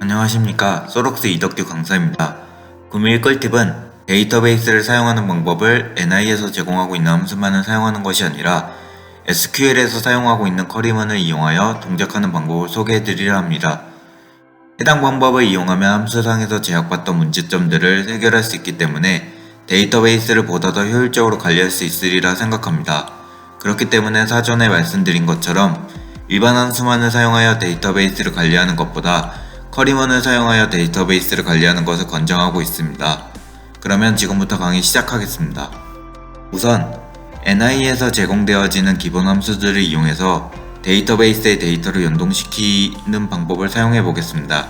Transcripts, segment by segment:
안녕하십니까. 소록스 이덕규 강사입니다. 금일 꿀팁은 데이터베이스를 사용하는 방법을 NI에서 제공하고 있는 함수만을 사용하는 것이 아니라 SQL에서 사용하고 있는 쿼리문을 이용하여 동작하는 방법을 소개해드리려 합니다. 해당 방법을 이용하면 함수상에서 제약받던 문제점들을 해결할 수 있기 때문에 데이터베이스를 보다 더 효율적으로 관리할 수 있으리라 생각합니다. 그렇기 때문에 사전에 말씀드린 것처럼 일반 함수만을 사용하여 데이터베이스를 관리하는 것보다 쿼리문을 사용하여 데이터베이스를 관리하는 것을 권장하고 있습니다. 그러면 지금부터 강의 시작하겠습니다. 우선 NI에서 제공되어지는 기본 함수들을 이용해서 데이터베이스의 데이터를 연동시키는 방법을 사용해 보겠습니다.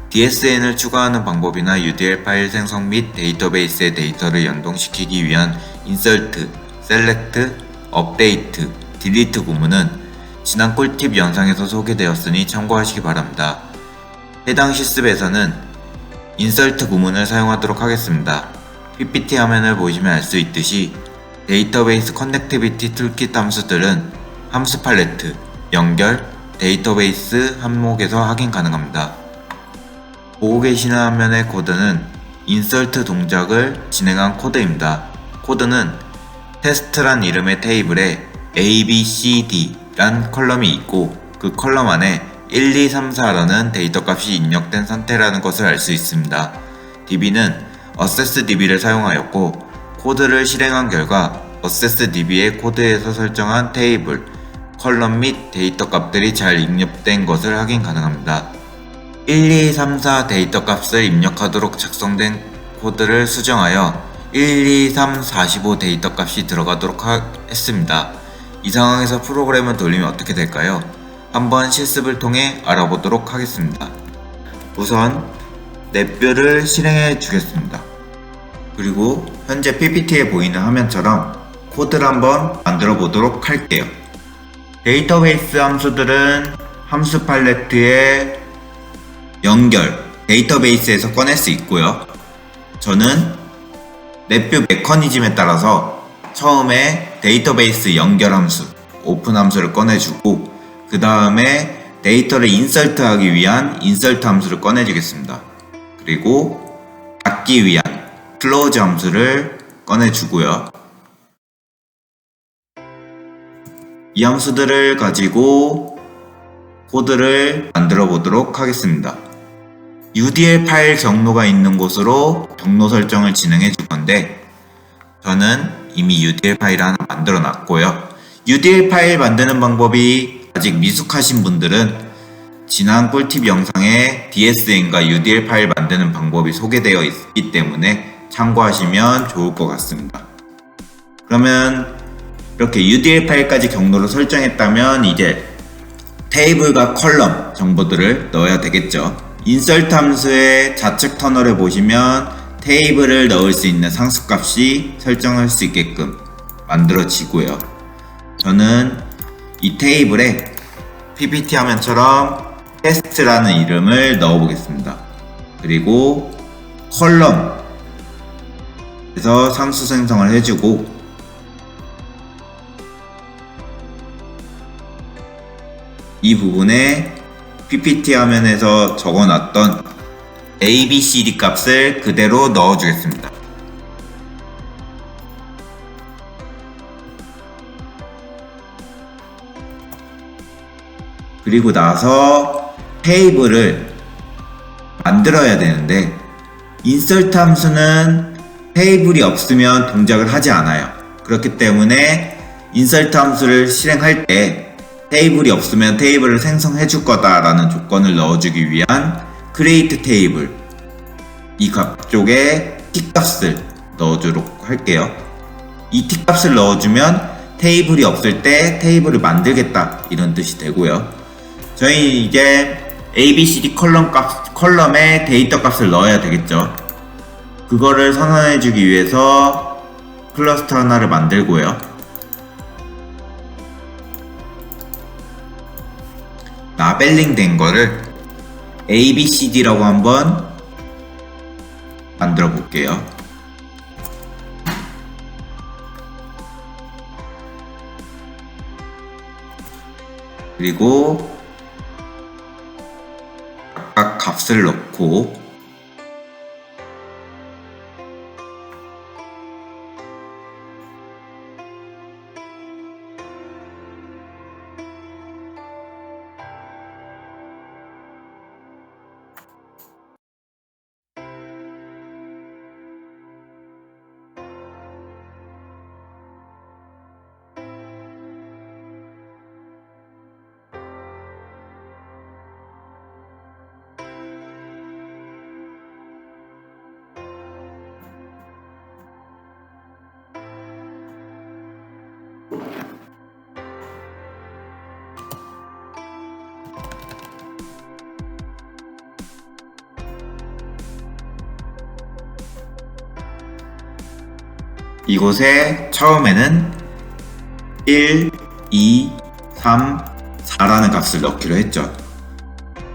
DSN을 추가하는 방법이나 UDL 파일 생성 및 데이터베이스의 데이터를 연동시키기 위한 insert, select, update, delete 구문은 지난 꿀팁 영상에서 소개되었으니 참고하시기 바랍니다. 해당 실습에서는 insert 구문을 사용하도록 하겠습니다. PPT 화면을 보시면 알 수 있듯이 데이터베이스 커넥티비티 툴킷 함수들은 함수 팔레트, 연결, 데이터베이스 항목에서 확인 가능합니다. 보고 계시는 화면의 코드는 insert 동작을 진행한 코드입니다. 코드는 테스트란 이름의 테이블에 A, B, C, D 란 컬럼이 있고 그 컬럼 안에 1, 2, 3, 4라는 데이터 값이 입력된 상태라는 것을 알 수 있습니다. DB는 accessDB를 사용하였고 코드를 실행한 결과 accessDB의 코드에서 설정한 테이블, 컬럼 및 데이터 값들이 잘 입력된 것을 확인 가능합니다. 1, 2, 3, 4 데이터 값을 입력하도록 작성된 코드를 수정하여 1, 2, 3, 45 데이터 값이 들어가도록 했습니다. 이 상황에서 프로그램을 돌리면 어떻게 될까요? 한번 실습을 통해 알아보도록 하겠습니다. 우선 넷뷰를 실행해 주겠습니다. 그리고 현재 PPT에 보이는 화면처럼 코드를 한번 만들어 보도록 할게요. 데이터베이스 함수들은 함수 팔레트의 연결, 데이터베이스에서 꺼낼 수 있고요. 저는 넷뷰 메커니즘에 따라서 처음에 데이터베이스 연결 함수, 오픈 함수를 꺼내주고 그 다음에 데이터를 인설트 하기 위한 인설트 함수를 꺼내주겠습니다. 그리고 닫기 위한 클로즈 함수를 꺼내주고요. 이 함수들을 가지고 코드를 만들어 보도록 하겠습니다. UDL 파일 경로가 있는 곳으로 경로 설정을 진행해 줄 건데 저는 이미 UDL 파일을 하나 만들어 놨고요. UDL 파일 만드는 방법이 아직 미숙하신 분들은 지난 꿀팁 영상에 DSN과 UDL 파일 만드는 방법이 소개되어 있기 때문에 참고하시면 좋을 것 같습니다. 그러면 이렇게 UDL 파일까지 경로를 설정했다면 이제 테이블과 컬럼 정보들을 넣어야 되겠죠. insert 함수의 좌측 터널에 보시면 테이블을 넣을 수 있는 상수값이 설정할 수 있게끔 만들어지고요. 저는 이 테이블에 PPT 화면처럼 테스트라는 이름을 넣어 보겠습니다. 그리고 컬럼에서 상수 생성을 해주고 이 부분에 PPT 화면에서 적어놨던 ABCD 값을 그대로 넣어주겠습니다. 그리고 나서 테이블을 만들어야 되는데 insert 함수는 테이블이 없으면 동작을 하지 않아요. 그렇기 때문에 insert 함수를 실행할 때 테이블이 없으면 테이블을 생성해 줄 거다라는 조건을 넣어주기 위한 create table 이 값 쪽에 t값을 넣어주도록 할게요. 이 t값을 넣어주면 테이블이 없을 때 테이블을 만들겠다 이런 뜻이 되고요. 저희 이제 ABCD 컬럼에 데이터 값을 넣어야 되겠죠. 그거를 선언해 주기 위해서 클러스터 하나를 만들고요. 라벨링 된 거를 ABCD라고 한번 만들어 볼게요. 그리고 값을 넣고 이곳에 처음에는 1, 2, 3, 4라는 값을 넣기로 했죠.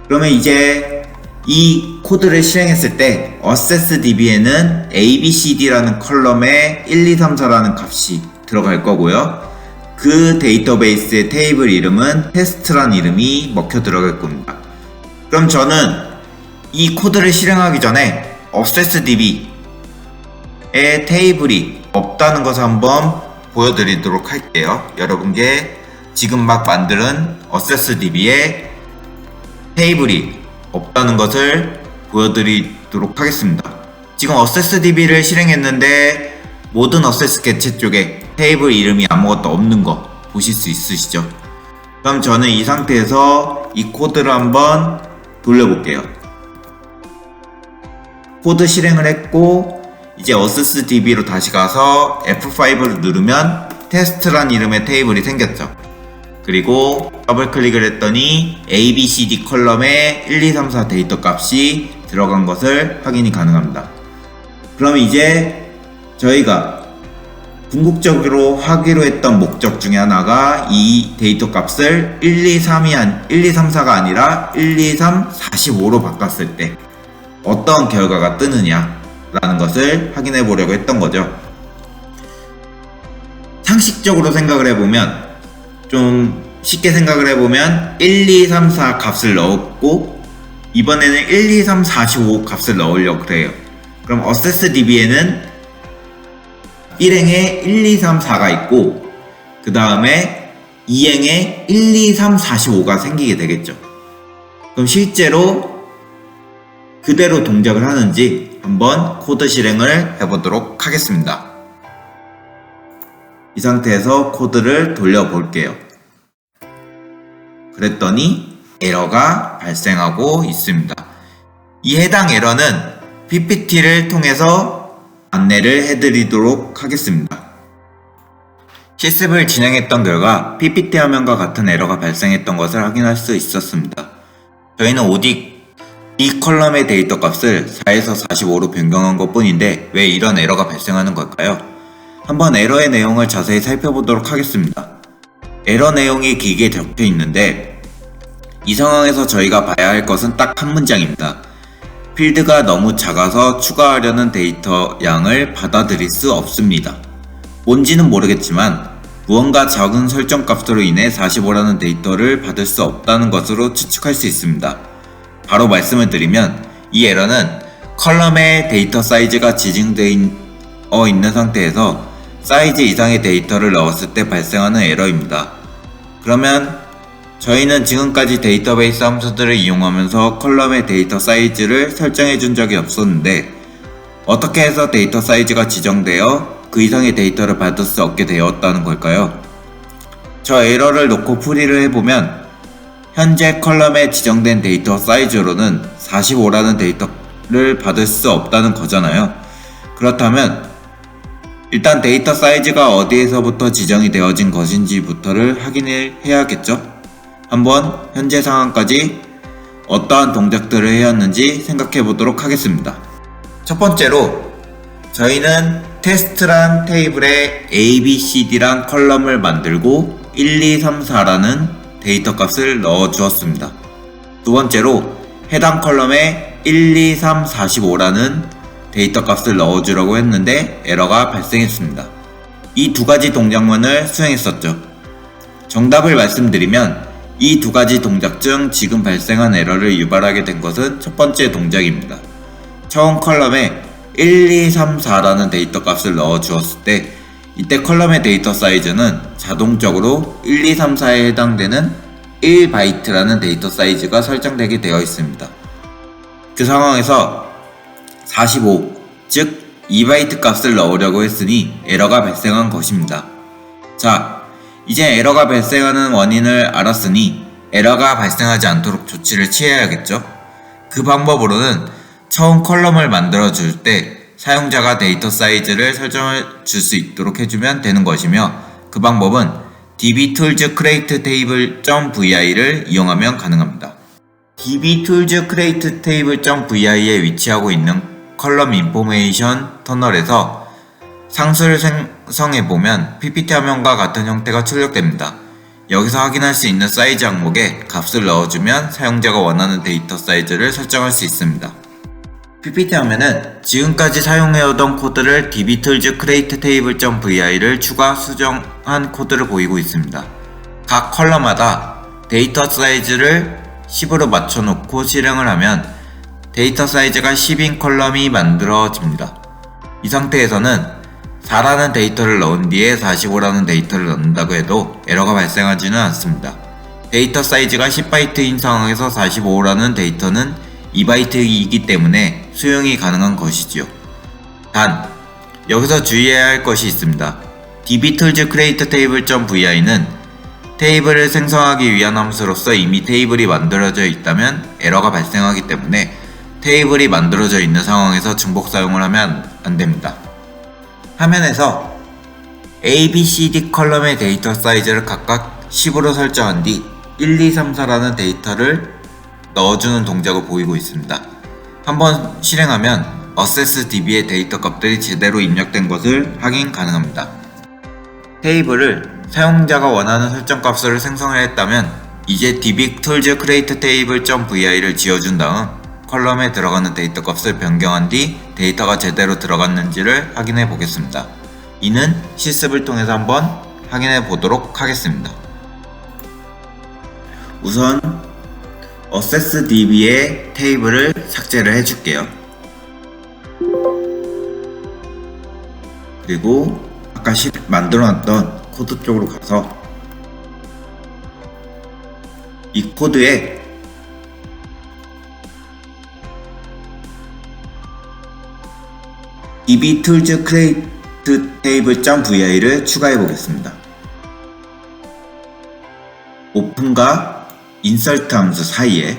그러면 이제 이 코드를 실행했을 때 accessDB에는 ABCD라는 컬럼에 1, 2, 3, 4라는 값이 들어갈 거고요. 그 데이터베이스의 테이블 이름은 테스트란 이름이 먹혀 들어갈 겁니다. 그럼 저는 이 코드를 실행하기 전에 accessDB의 테이블이 없다는 것을 한번 보여드리도록 할게요. 여러분께 지금 막 만드는 accessDB의 테이블이 없다는 것을 보여드리도록 하겠습니다. 지금 accessDB를 실행했는데 모든 access 개체 쪽에 테이블 이름이 아무것도 없는 거 보실 수 있으시죠? 그럼 저는 이 상태에서 이 코드를 한번 돌려볼게요. 코드 실행을 했고 이제 accessDB로 다시 가서 F5를 누르면 테스트란 이름의 테이블이 생겼죠. 그리고 더블 클릭을 했더니 ABCD 컬럼에 1, 2, 3, 4 데이터 값이 들어간 것을 확인이 가능합니다. 그럼 이제 저희가 궁극적으로 하기로 했던 목적 중에 하나가 이 데이터 값을 1, 2, 3, 4가 아니라 1, 2, 3, 45로 바꿨을 때 어떤 결과가 뜨느냐 라는 것을 확인해 보려고 했던 거죠. 상식적으로 생각을 해보면, 좀 쉽게 생각을 해보면 1, 2, 3, 4 값을 넣었고 이번에는 1, 2, 3, 45 값을 넣으려고 그래요. 그럼 accessDB에는 1행에 1, 2, 3, 4가 있고 그 다음에 2행에 1, 2, 3, 45가 생기게 되겠죠. 그럼 실제로 그대로 동작을 하는지 한번 코드 실행을 해보도록 하겠습니다. 이 상태에서 코드를 돌려볼게요. 그랬더니 에러가 발생하고 있습니다. 이 해당 에러는 PPT를 통해서 안내를 해드리도록 하겠습니다. 실습을 진행했던 결과 PPT 화면과 같은 에러가 발생했던 것을 확인할 수 있었습니다. 저희는 오직 이 컬럼의 데이터 값을 4에서 45로 변경한 것 뿐인데 왜 이런 에러가 발생하는 걸까요? 한번 에러의 내용을 자세히 살펴보도록 하겠습니다. 에러 내용이 길게 적혀 있는데 이 상황에서 저희가 봐야 할 것은 딱 한 문장입니다. 필드가 너무 작아서 추가하려는 데이터 양을 받아들일 수 없습니다. 뭔지는 모르겠지만 무언가 적은 설정 값으로 인해 45라는 데이터를 받을 수 없다는 것으로 추측할 수 있습니다. 바로 말씀을 드리면 이 에러는 컬럼의 데이터 사이즈가 지정되어 있는 상태에서 사이즈 이상의 데이터를 넣었을 때 발생하는 에러입니다. 그러면 저희는 지금까지 데이터베이스 함수들을 이용하면서 컬럼의 데이터 사이즈를 설정해 준 적이 없었는데 어떻게 해서 데이터 사이즈가 지정되어 그 이상의 데이터를 받을 수 없게 되었다는 걸까요? 저 에러를 놓고 풀이를 해보면 현재 컬럼에 지정된 데이터 사이즈로는 45라는 데이터를 받을 수 없다는 거잖아요. 그렇다면 일단 데이터 사이즈가 어디에서부터 지정이 되어진 것인지부터를 확인을 해야겠죠? 한번 현재 상황까지 어떠한 동작들을 해왔는지 생각해 보도록 하겠습니다. 첫 번째로 저희는 테스트란 테이블에 ABCD란 컬럼을 만들고 1, 2, 3, 4라는 데이터 값을 넣어 주었습니다. 두 번째로 해당 컬럼에 1, 2, 3, 45라는 데이터 값을 넣어 주려고 했는데 에러가 발생했습니다. 이 두 가지 동작만을 수행했었죠. 정답을 말씀드리면 이 두 가지 동작 중 지금 발생한 에러를 유발하게 된 것은 첫 번째 동작입니다. 처음 컬럼에 1, 2, 3, 4라는 데이터 값을 넣어 주었을 때 이때 컬럼의 데이터 사이즈는 자동적으로 1, 2, 3, 4에 해당되는 1바이트라는 데이터 사이즈가 설정되게 되어 있습니다. 그 상황에서 45, 즉 2바이트 값을 넣으려고 했으니 에러가 발생한 것입니다. 자, 이제 에러가 발생하는 원인을 알았으니 에러가 발생하지 않도록 조치를 취해야겠죠? 그 방법으로는 처음 컬럼을 만들어 줄 때 사용자가 데이터 사이즈를 설정해 줄 수 있도록 해주면 되는 것이며, 그 방법은 dbtools create table.vi를 이용하면 가능합니다. dbtools create table.vi에 위치하고 있는 컬럼 인포메이션 터널에서 상수를 생성해보면 PPT 화면과 같은 형태가 출력됩니다. 여기서 확인할 수 있는 사이즈 항목에 값을 넣어주면 사용자가 원하는 데이터 사이즈를 설정할 수 있습니다. PPT 화면은 지금까지 사용해오던 코드를 dbtools create table.vi를 추가 수정한 코드를 보이고 있습니다. 각 컬럼마다 데이터 사이즈를 10으로 맞춰놓고 실행을 하면 데이터 사이즈가 10인 컬럼이 만들어집니다. 이 상태에서는 4라는 데이터를 넣은 뒤에 45라는 데이터를 넣는다고 해도 에러가 발생하지는 않습니다. 데이터 사이즈가 10바이트인 상황에서 45라는 데이터는 2바이트이기 때문에 수용이 가능한 것이지요. 단, 여기서 주의해야 할 것이 있습니다. dbtools create table.vi는 테이블을 생성하기 위한 함수로서 이미 테이블이 만들어져 있다면 에러가 발생하기 때문에 테이블이 만들어져 있는 상황에서 중복 사용을 하면 안됩니다. 화면에서 A, B, C, D 컬럼의 데이터 사이즈를 각각 10으로 설정한 뒤 1, 2, 3, 4라는 데이터를 넣어주는 동작을 보이고 있습니다. 한번 실행하면 accessDB의 데이터 값들이 제대로 입력된 것을 확인 가능합니다. 테이블을 사용자가 원하는 설정 값을 생성을 했다면 이제 dbtools create table.vi를 지어준 다음 컬럼에 들어가는 데이터 값을 변경한 뒤 데이터가 제대로 들어갔는지를 확인해 보겠습니다. 이는 실습을 통해서 한번 확인해 보도록 하겠습니다. 우선 accessDB의 테이블을 삭제를 해줄게요. 그리고 아까 만들어놨던 코드 쪽으로 가서 이 코드에 dbtools create table.vi를 추가해 보겠습니다. 오픈과 insert 함수 사이에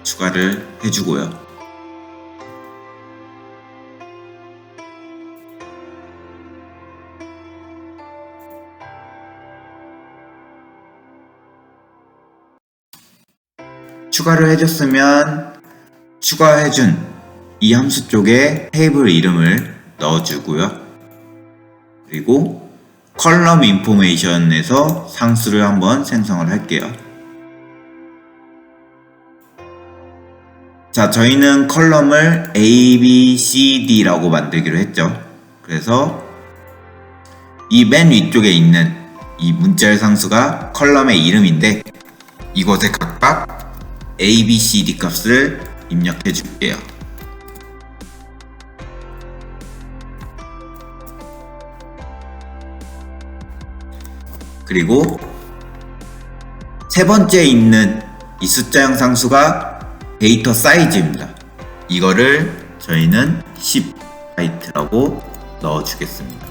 추가를 해주고요. 추가를 해줬으면 추가해준 이 함수 쪽에 테이블 이름을 넣어주고요. 그리고 컬럼 인포메이션에서 상수를 한번 생성을 할게요. 자, 저희는 컬럼을 A, B, C, D라고 만들기로 했죠. 그래서 이 맨 위쪽에 있는 이 문자열 상수가 컬럼의 이름인데 이곳에 각각 A, B, C, D 값을 입력해 줄게요. 그리고 세 번째 있는 이 숫자형 상수가 데이터 사이즈입니다. 이거를 저희는 10바이트라고 넣어주겠습니다.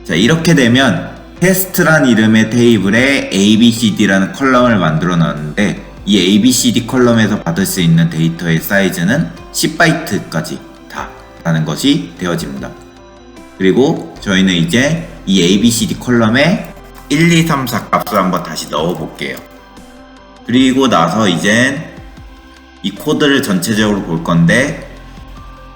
자, 이렇게 되면 테스트란 이름의 테이블에 ABCD라는 컬럼을 만들어 놨는데 이 ABCD 컬럼에서 받을 수 있는 데이터의 사이즈는 10바이트까지 다 라는 것이 되어집니다. 그리고 저희는 이제 이 ABCD 컬럼에 1, 2, 3, 4 값을 한번 다시 넣어 볼게요. 그리고 나서 이젠 이 코드를 전체적으로 볼 건데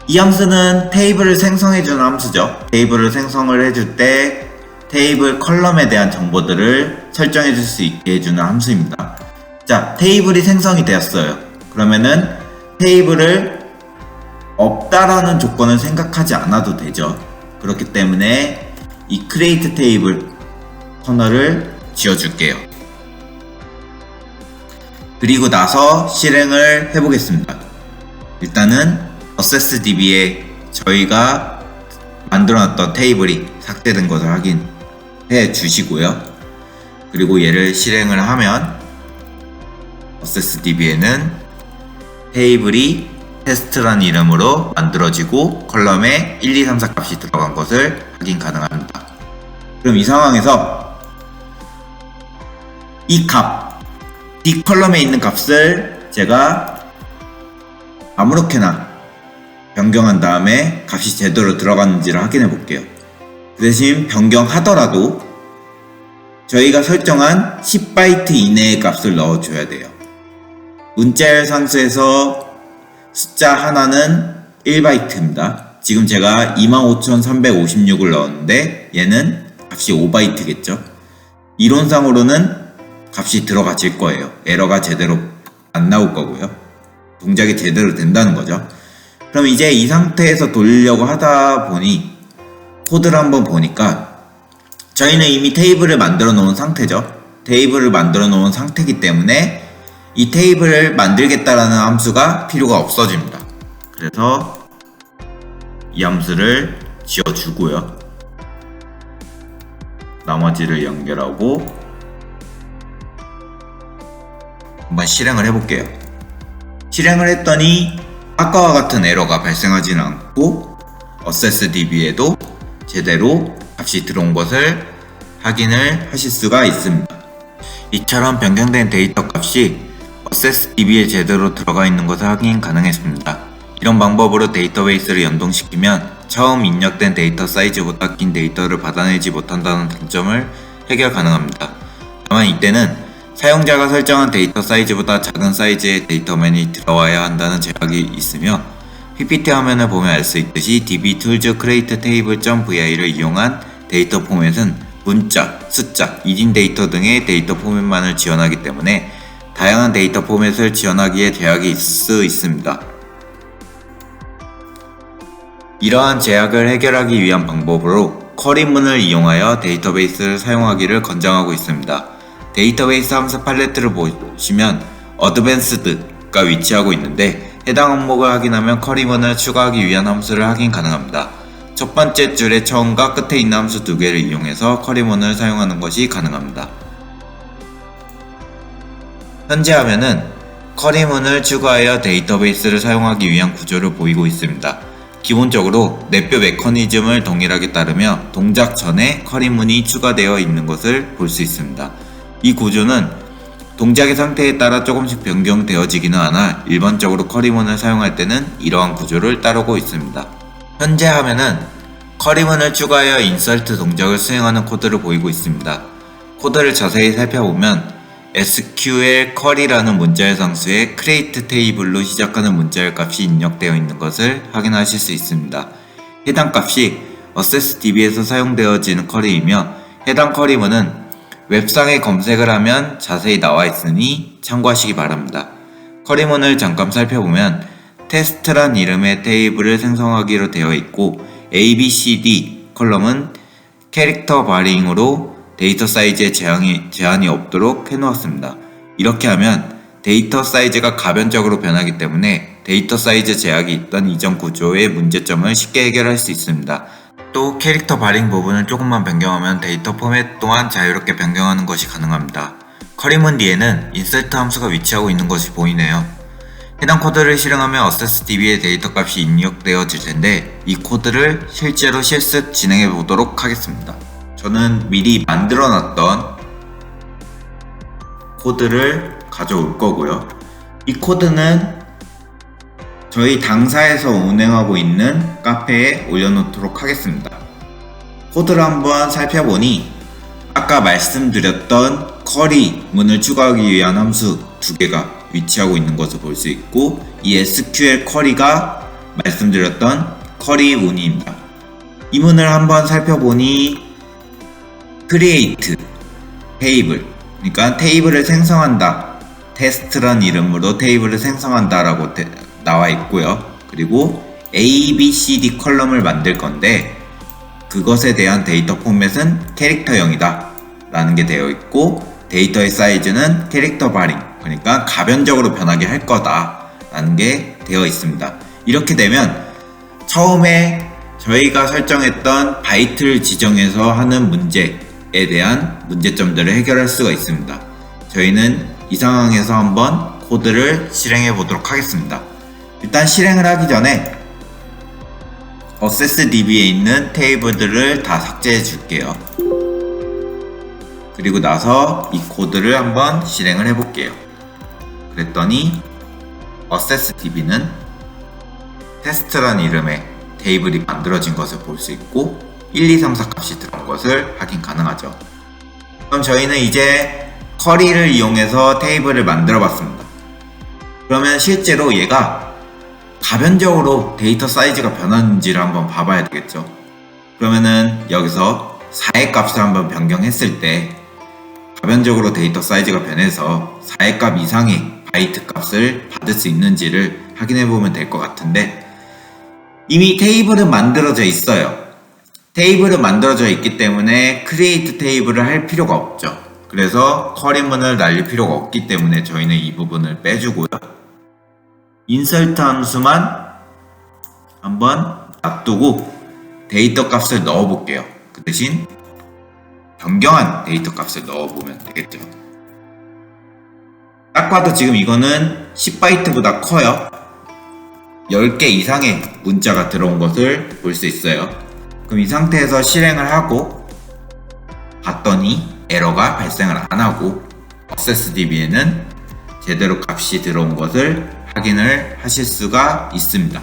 이 함수는 테이블을 생성해주는 함수죠. 테이블을 생성을 해줄 때 테이블 컬럼에 대한 정보들을 설정해줄 수 있게 해주는 함수입니다. 자, 테이블이 생성이 되었어요. 그러면은 테이블을 없다라는 조건을 생각하지 않아도 되죠. 그렇기 때문에 이 create table 터널을 지어줄게요. 그리고 나서 실행을 해보겠습니다. 일단은 accessDB에 저희가 만들어놨던 테이블이 삭제된 것을 확인해 주시고요. 그리고 얘를 실행을 하면 accessDB에는 테이블이 테스트란 이름으로 만들어지고 컬럼에 1, 2, 3, 4 값이 들어간 것을 확인 가능합니다. 그럼 이 상황에서 이 값, D 컬럼에 있는 값을 제가 아무렇게나 변경한 다음에 값이 제대로 들어갔는지를 확인해 볼게요. 그 대신 변경하더라도 저희가 설정한 10바이트 이내의 값을 넣어줘야 돼요. 문자열 상수에서 숫자 하나는 1바이트입니다. 지금 제가 25,356을 넣었는데 얘는 값이 5바이트겠죠. 이론상으로는 값이 들어가질 거예요. 에러가 제대로 안 나올 거고요. 동작이 제대로 된다는 거죠. 그럼 이제 이 상태에서 돌리려고 하다 보니 코드를 한번 보니까 저희는 이미 테이블을 만들어 놓은 상태죠. 테이블을 만들어 놓은 상태이기 때문에 이 테이블을 만들겠다라는 함수가 필요가 없어집니다. 그래서 이 함수를 지어주고요. 나머지를 연결하고 한번 실행을 해볼게요. 실행을 했더니 아까와 같은 에러가 발생하지는 않고 accessDB에도 제대로 값이 들어온 것을 확인을 하실 수가 있습니다. 이처럼 변경된 데이터 값이 accessDB에 제대로 들어가 있는 것을 확인 가능했습니다. 이런 방법으로 데이터베이스를 연동시키면 처음 입력된 데이터 사이즈보다 긴 데이터를 받아내지 못한다는 단점을 해결 가능합니다. 다만 이때는 사용자가 설정한 데이터 사이즈보다 작은 사이즈의 데이터만이 들어와야 한다는 제약이 있으며 PPT 화면을 보면 알 수 있듯이 dbtools createtable.vi를 이용한 데이터 포맷은 문자, 숫자, 이진 데이터 등의 데이터 포맷만을 지원하기 때문에 다양한 데이터 포맷을 지원하기에 제약이 있을 수 있습니다. 이러한 제약을 해결하기 위한 방법으로 쿼리문을 이용하여 데이터베이스를 사용하기를 권장하고 있습니다. 데이터베이스 함수 팔레트를 보시면 어드밴스드가 위치하고 있는데 해당 항목을 확인하면 쿼리문을 추가하기 위한 함수를 확인 가능합니다. 첫 번째 줄의 처음과 끝에 있는 함수 두 개를 이용해서 쿼리문을 사용하는 것이 가능합니다. 현재 화면은 쿼리문을 추가하여 데이터베이스를 사용하기 위한 구조를 보이고 있습니다. 기본적으로 넷뼈 메커니즘을 동일하게 따르며 동작 전에 쿼리문이 추가되어 있는 것을 볼 수 있습니다. 이 구조는 동작의 상태에 따라 조금씩 변경되어지기는 하나 일반적으로 쿼리문을 사용할 때는 이러한 구조를 따르고 있습니다. 현재 화면은 쿼리문을 추가하여 인서트 동작을 수행하는 코드를 보이고 있습니다. 코드를 자세히 살펴보면 SQL 쿼리라는 문자열 상수에 create table로 시작하는 문자열 값이 입력되어 있는 것을 확인하실 수 있습니다. 해당 값이 accessDB에서 사용되어지는 쿼리이며 해당 쿼리문은 웹상에 검색을 하면 자세히 나와 있으니 참고하시기 바랍니다. 쿼리문을 잠깐 살펴보면 테스트란 이름의 테이블을 생성하기로 되어 있고 ABCD 컬럼은 캐릭터 바링으로 데이터 사이즈에 제한이 없도록 해놓았습니다. 이렇게 하면 데이터 사이즈가 가변적으로 변하기 때문에 데이터 사이즈 제약이 있던 이전 구조의 문제점을 쉽게 해결할 수 있습니다. 또 캐릭터 바링 부분을 조금만 변경하면 데이터 포맷 또한 자유롭게 변경하는 것이 가능합니다. 쿼리문 뒤에는 인서트 함수가 위치하고 있는 것이 보이네요. 해당 코드를 실행하면 accessDB의 데이터 값이 입력되어질 텐데 이 코드를 실제로 실습 진행해 보도록 하겠습니다. 저는 미리 만들어 놨던 코드를 가져올 거고요. 이 코드는 저희 당사에서 운행하고 있는 카페에 올려놓도록 하겠습니다. 코드를 한번 살펴보니 아까 말씀드렸던 쿼리 문을 추가하기 위한 함수 두 개가 위치하고 있는 것을 볼 수 있고 이 SQL 쿼리가 말씀드렸던 쿼리 문입니다. 이 문을 한번 살펴보니 create table 그러니까 테이블을 생성한다 테스트란 이름으로 테이블을 생성한다 라고 나와 있고요. 그리고 ABCD 컬럼을 만들 건데 그것에 대한 데이터 포맷은 캐릭터형이다 라는 게 되어 있고, 데이터의 사이즈는 캐릭터 바링, 그러니까 가변적으로 변하게 할 거다 라는 게 되어 있습니다. 이렇게 되면 처음에 저희가 설정했던 바이트를 지정해서 하는 문제에 대한 문제점들을 해결할 수가 있습니다. 저희는 이 상황에서 한번 코드를 실행해 보도록 하겠습니다. 일단 실행을 하기 전에 accessDB에 있는 테이블들을 다 삭제해 줄게요. 그리고 나서 이 코드를 한번 실행을 해 볼게요. 그랬더니 accessDB는 테스트란 이름의 테이블이 만들어진 것을 볼 수 있고 1, 2, 3, 4 값이 들어온 것을 확인 가능하죠. 그럼 저희는 이제 쿼리를 이용해서 테이블을 만들어 봤습니다. 그러면 실제로 얘가 가변적으로 데이터 사이즈가 변하는지를 한번 봐봐야 되겠죠. 그러면은 여기서 4의 값을 한번 변경했을 때 가변적으로 데이터 사이즈가 변해서 4의 값 이상의 바이트 값을 받을 수 있는지를 확인해 보면 될 것 같은데, 이미 테이블은 만들어져 있어요. 테이블은 만들어져 있기 때문에 create 테이블을 할 필요가 없죠. 그래서 쿼리문을 날릴 필요가 없기 때문에 저희는 이 부분을 빼주고요. insert 함수만 한번 놔두고 데이터 값을 넣어 볼게요. 그 대신 변경한 데이터 값을 넣어 보면 되겠죠. 딱 봐도 지금 이거는 10바이트보다 커요. 10개 이상의 문자가 들어온 것을 볼 수 있어요. 그럼 이 상태에서 실행을 하고 봤더니 에러가 발생을 안 하고 accessDB에는 제대로 값이 들어온 것을 확인을 하실 수가 있습니다.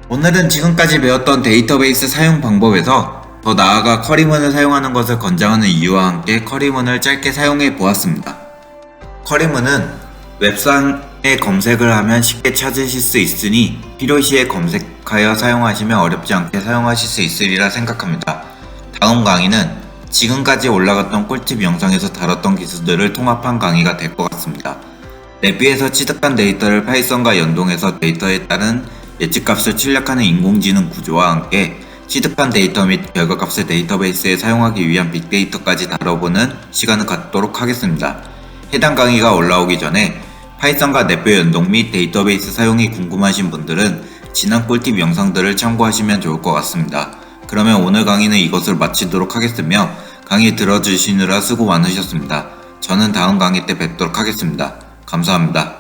오늘은 지금까지 배웠던 데이터베이스 사용 방법에서 더 나아가 쿼리문을 사용하는 것을 권장하는 이유와 함께 쿼리문을 짧게 사용해 보았습니다. 쿼리문은 웹상에 검색을 하면 쉽게 찾으실 수 있으니 필요시에 검색하여 사용하시면 어렵지 않게 사용하실 수 있으리라 생각합니다. 다음 강의는 지금까지 올라갔던 꿀팁 영상에서 다뤘던 기술들을 통합한 강의가 될 것 같습니다. 랩비에서 취득한 데이터를 파이썬과 연동해서 데이터에 따른 예측값을 출력하는 인공지능 구조와 함께 취득한 데이터 및 결과값을 데이터베이스에 사용하기 위한 빅데이터까지 다뤄보는 시간을 갖도록 하겠습니다. 해당 강의가 올라오기 전에 파이썬과 랩비 연동 및 데이터베이스 사용이 궁금하신 분들은 지난 꿀팁 영상들을 참고하시면 좋을 것 같습니다. 그러면 오늘 강의는 이것으로 마치도록 하겠으며 강의 들어주시느라 수고 많으셨습니다. 저는 다음 강의 때 뵙도록 하겠습니다. 감사합니다.